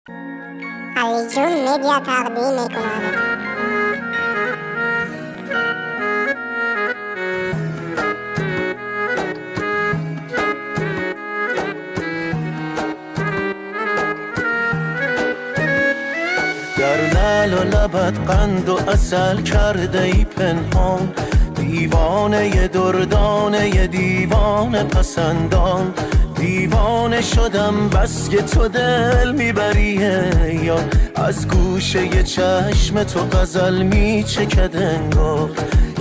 علی جون مدیا تقدیم میکنم. در لعل و لبت قند و عسل کرده ای پنهان، دیوانه دردانه دیوانه پسندان. دیوانه شدم بس که تو دل میبریه، یا از گوشه چشم تو غزل میچکد انگار.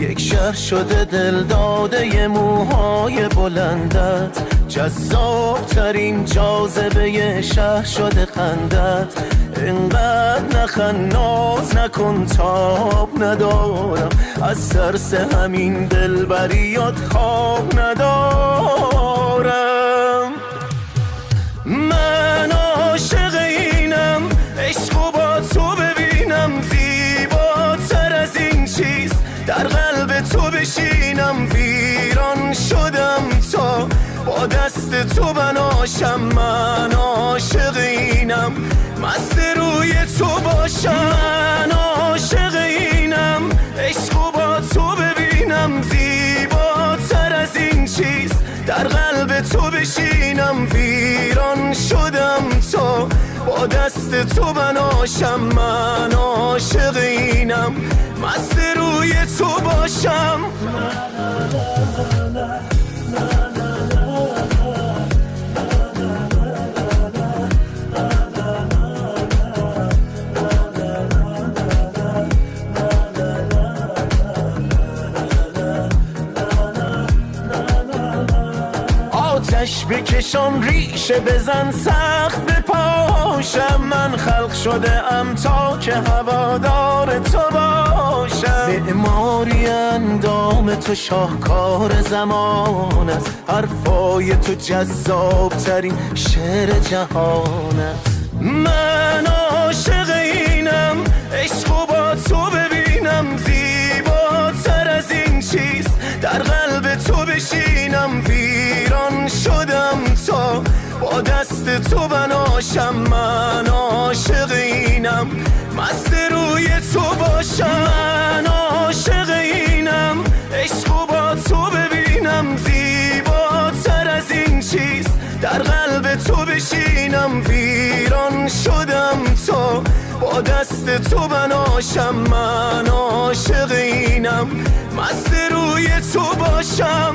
یک شهر شده دل داده موهای بلندت، جذاب ترین جاذبه شهر شده خندت. اینقدر نخند ناز نکن تاب ندارم، از ترس همین دلبریات خواب ندارم. من عاشق اینم عشقو با تو ببینم، زیباتر از این چیست در قلب تو بشینم. ویران شدم تا با دست تو بناشم، من عاشق اینم مست روی تو باشم. من عاشق اینم عشقو با تو ببینم، زیباتر از این چیست در قلب تو بشینم. ویران شدم تا با دست تو بناشم، من عاشق اینم مست روی تو باشم. آتش بکشان ریشه بزن سخت بپاشم، من خلق شده ام تا که هوادار تو باشم. معماری اندام تو شاهکار زمان است، حرفای تو جذاب ترین شعر جهان است. من عاشق اینم عشقو با تو ببینم، زیباتر از این چیست در قلب تو بشینم. ویران شدم تا با دست تو بناشم، من عاشق اینم مست روی تو باشم. من عاشق اینم عشقو با تو ببینم، زیباتر از این چیست در قلب تو بشینم. ویران شدم تا با دست تو بناشم، من عاشق اینم مست روی تو باشم.